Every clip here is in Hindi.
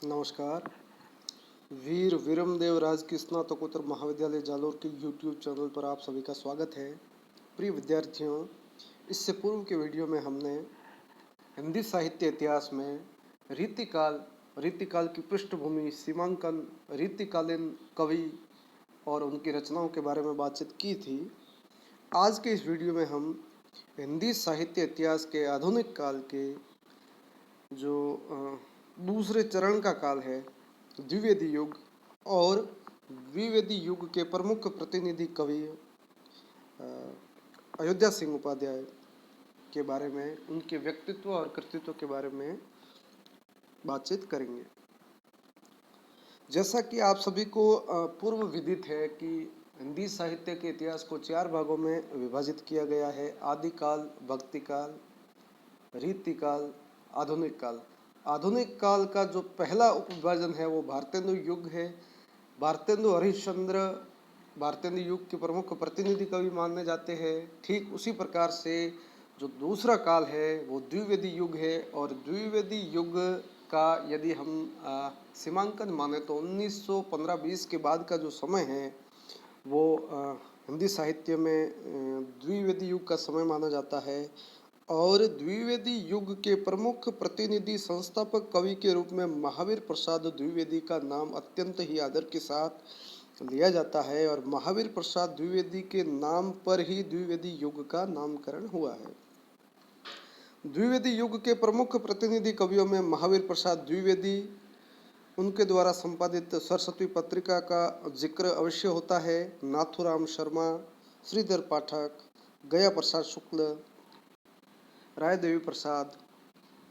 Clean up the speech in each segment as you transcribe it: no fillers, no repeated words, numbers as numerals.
नमस्कार। वीर विरमदेव राजकीय स्नातकोत्तर महाविद्यालय जालोर के यूट्यूब चैनल पर आप सभी का स्वागत है। प्रिय विद्यार्थियों, इससे पूर्व के वीडियो में हमने हिंदी साहित्य इतिहास में रीतिकाल की पृष्ठभूमि, सीमांकन, रीतिकालीन कवि और उनकी रचनाओं के बारे में बातचीत की थी। आज के इस वीडियो में हम हिंदी साहित्य इतिहास के आधुनिक काल के जो दूसरे चरण का काल है, द्विवेदी युग, और द्विवेदी युग के प्रमुख प्रतिनिधि कवि अयोध्या सिंह उपाध्याय के बारे में, उनके व्यक्तित्व और कृतित्व के बारे में बातचीत करेंगे। जैसा कि आप सभी को पूर्व विदित है कि हिंदी साहित्य के इतिहास को 4 भागों में विभाजित किया गया है: आदिकाल, भक्तिकाल, रीतिकाल, आधुनिक काल। आधुनिक काल का जो पहला उपविभाजन है वो भारतेंदु युग है। भारतेंदु हरिश्चंद्र भारतेंदु युग के प्रमुख प्रतिनिधि कवि माने जाते हैं। ठीक उसी प्रकार से जो दूसरा काल है वो द्विवेदी युग है, और द्विवेदी युग का यदि हम सीमांकन माने तो 1915-20 के बाद का जो समय है वो हिंदी साहित्य में द्विवेदी युग का समय माना जाता है। और द्विवेदी युग के प्रमुख प्रतिनिधि संस्थापक कवि के रूप में महावीर प्रसाद द्विवेदी का नाम अत्यंत ही आदर के साथ लिया जाता है, और महावीर प्रसाद द्विवेदी के नाम पर ही द्विवेदी युग का नामकरण हुआ है। द्विवेदी युग के प्रमुख प्रतिनिधि कवियों में महावीर प्रसाद द्विवेदी, उनके द्वारा संपादित सरस्वती पत्रिका का जिक्र अवश्य होता है। नाथुराम शर्मा, श्रीधर पाठक, गया प्रसाद शुक्ल, राय देवी प्रसाद,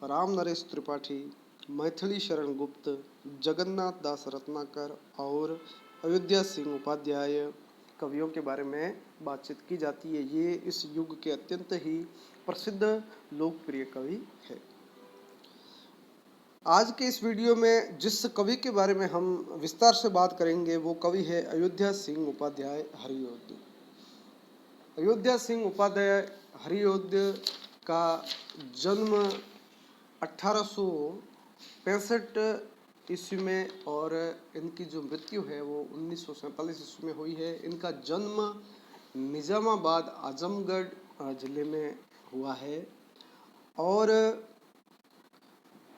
राम नरेश त्रिपाठी, मैथिली शरण गुप्त, जगन्नाथ दास रत्नाकर और अयोध्या सिंह उपाध्याय कवियों के बारे में बातचीत की जाती है। ये इस युग के अत्यंत ही प्रसिद्ध लोकप्रिय कवि है। आज के इस वीडियो में जिस कवि के बारे में हम विस्तार से बात करेंगे वो कवि है अयोध्या सिंह उपाध्याय हरियोद्ध। अयोध्या सिंह उपाध्याय हरियोद्ध का जन्म 1865 ईस्वी में, और इनकी जो मृत्यु है वो 1947 ईस्वी में हुई है। इनका जन्म निजामाबाद, आजमगढ़ जिले में हुआ है। और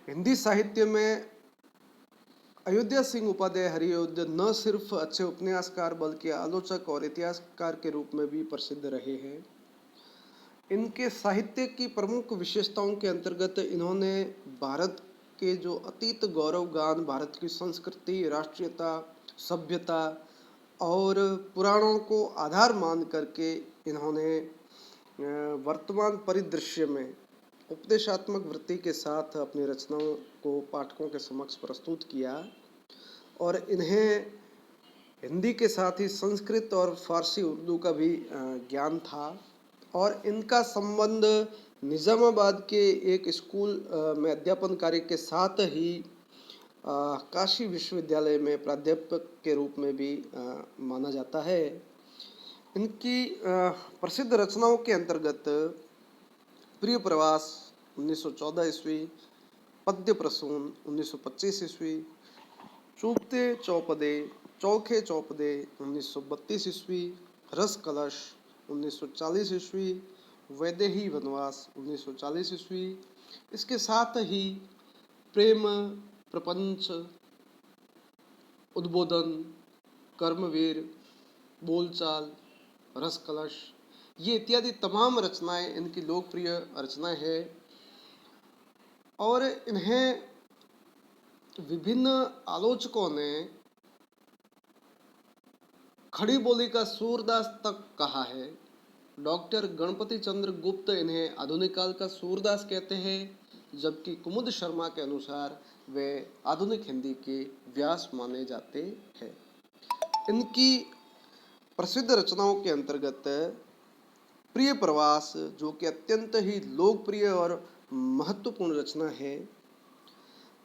हिंदी साहित्य में अयोध्या सिंह उपाध्याय हरियोद्ध न सिर्फ अच्छे उपन्यासकार बल्कि आलोचक और इतिहासकार के रूप में भी प्रसिद्ध रहे हैं। इनके साहित्य की प्रमुख विशेषताओं के अंतर्गत इन्होंने भारत के जो अतीत गौरव गान, भारत की संस्कृति, राष्ट्रीयता, सभ्यता और पुराणों को आधार मान करके इन्होंने वर्तमान परिदृश्य में उपदेशात्मक वृत्ति के साथ अपनी रचनाओं को पाठकों के समक्ष प्रस्तुत किया। और इन्हें हिंदी के साथ ही संस्कृत और फारसी, उर्दू का भी ज्ञान था। और इनका संबंध निजामाबाद के एक स्कूल में अध्यापन कार्य के साथ ही काशी विश्वविद्यालय में प्राध्यापक के रूप में भी माना जाता है। इनकी प्रसिद्ध रचनाओं के अंतर्गत प्रिय प्रवास 1914 ईस्वी, पद्य प्रसून 1925 ईस्वी, चूपते चौपदे, चौखे चौपदे 1932 ईस्वी, रस कलश 1940 ईस्वी, वैदेही वनवास 1940 ईस्वी। इसके साथ ही प्रेम प्रपंच, उद्बोधन, कर्मवीर, बोलचाल, रस कलश, ये इत्यादि तमाम रचनाएं इनकी लोकप्रिय रचनाएं हैं। और इन्हें विभिन्न आलोचकों ने खड़ी बोली का सूरदास तक कहा है। डॉक्टर गणपति चंद्र गुप्त इन्हें आधुनिक काल का सूरदास कहते हैं, जबकि कुमुद शर्मा के अनुसार वे आधुनिक हिंदी के व्यास माने जाते हैं। इनकी प्रसिद्ध रचनाओं के अंतर्गत प्रिय प्रवास, जो कि अत्यंत ही लोकप्रिय और महत्वपूर्ण रचना है।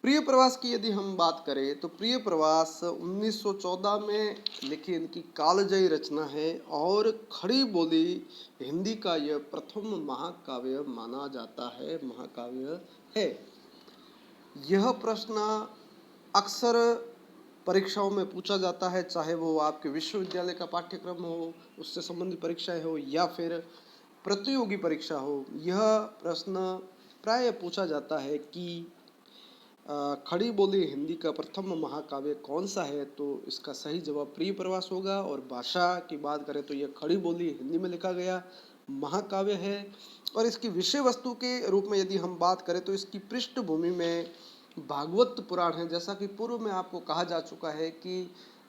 प्रिय प्रवास की यदि हम बात करें तो प्रिय प्रवास 1914 में लिखी इनकी कालजयी रचना है, और खड़ी बोली हिंदी का यह प्रथम महाकाव्य माना जाता है, महाकाव्य है। यह प्रश्न अक्सर परीक्षाओं में पूछा जाता है, चाहे वो आपके विश्वविद्यालय का पाठ्यक्रम हो, उससे संबंधित परीक्षाएं हो या फिर प्रतियोगी परीक्षा हो। यह प्रश्न प्राय पूछा जाता है कि खड़ी बोली हिंदी का प्रथम महाकाव्य कौन सा है। तो इसका सही जवाब प्रिय प्रवास होगा। और भाषा की बात करें तो यह खड़ी बोली हिंदी में लिखा गया महाकाव्य है। और इसकी विषय वस्तु के रूप में यदि हम बात करें तो इसकी पृष्ठभूमि में भागवत पुराण है। जैसा कि पूर्व में आपको कहा जा चुका है कि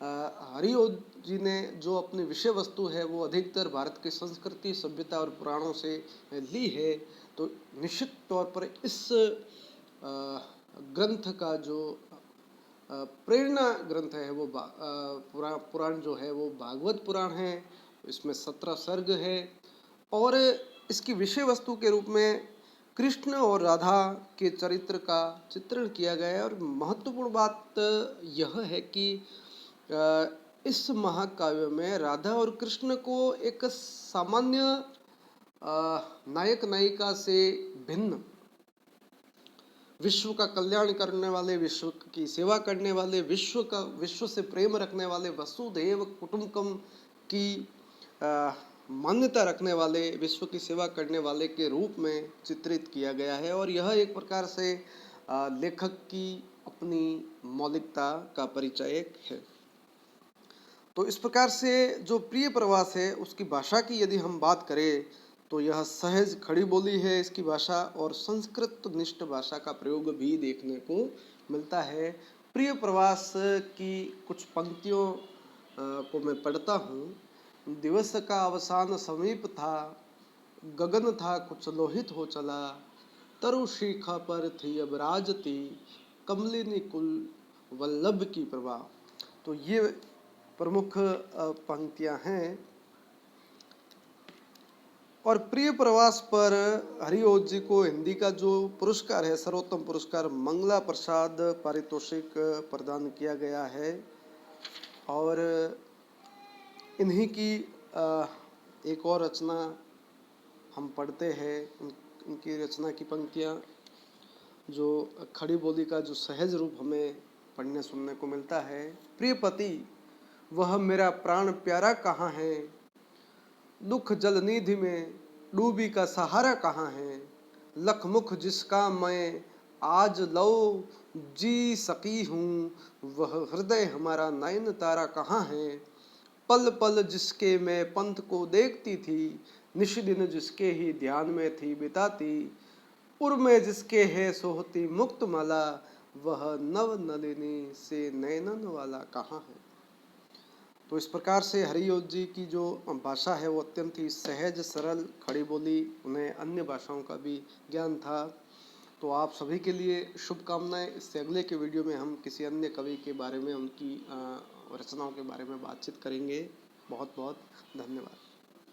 हरिओं जी ने जो अपनी विषय वस्तु है वो अधिकतर भारत की संस्कृति, सभ्यता और पुराणों से ली है। तो निश्चित तौर पर इस ग्रंथ का जो प्रेरणा ग्रंथ है वो पुराण जो है वो भागवत पुराण है। इसमें 17 सर्ग है और इसकी विषय वस्तु के रूप में कृष्ण और राधा के चरित्र का चित्रण किया गया है। और महत्वपूर्ण बात यह है कि इस महाकाव्य में राधा और कृष्ण को एक सामान्य नायक नायिका से भिन्न, विश्व का कल्याण करने वाले, विश्व की सेवा करने वाले, विश्व से प्रेम रखने वाले, वसुधैव कुटुंबकम की मान्यता रखने वाले, विश्व की सेवा करने वाले के रूप में चित्रित किया गया है। और यह एक प्रकार से लेखक की अपनी मौलिकता का परिचायक है। तो इस प्रकार से जो प्रिय प्रवास है उसकी भाषा की यदि हम बात करें तो यह सहज खड़ी बोली है इसकी भाषा, और संस्कृत निष्ठ भाषा का प्रयोग भी देखने को मिलता है। प्रिय प्रवास की कुछ पंक्तियों को मैं पढ़ता हूँ। दिवस का अवसान समीप था, गगन था कुछ लोहित हो चला, तरु शिखा पर थी अब राजती, कमलिनी कुल वल्लभ की प्रभा। तो ये प्रमुख पंक्तियां हैं। और प्रिय प्रवास पर हरिओं जी को हिंदी का जो पुरस्कार है, सर्वोत्तम पुरस्कार मंगला प्रसाद पारितोषिक प्रदान किया गया है। और इन्हीं की एक और रचना हम पढ़ते हैं, इनकी रचना की पंक्तियां जो खड़ी बोली का जो सहज रूप हमें पढ़ने सुनने को मिलता है। प्रिय पति वह मेरा प्राण प्यारा कहाँ है, दुख जल निधि में डूबी का सहारा कहाँ है, लखमुख जिसका मैं आज लो जी सकी हूँ, वह हृदय हमारा नयन तारा कहाँ है, पल पल जिसके मैं पंथ को देखती थी, निश दिन जिसके ही ध्यान में थी बिताती, उर में जिसके है सोहती मुक्त माला, वह नव नलिनी से नैनन वाला कहाँ है। तो इस प्रकार से हरिओं जी की जो भाषा है वो अत्यंत ही सहज, सरल, खड़ी बोली, उन्हें अन्य भाषाओं का भी ज्ञान था। तो आप सभी के लिए शुभकामनाएं। इससे अगले के वीडियो में हम किसी अन्य कवि के बारे में, उनकी रचनाओं के बारे में बातचीत करेंगे। बहुत बहुत धन्यवाद।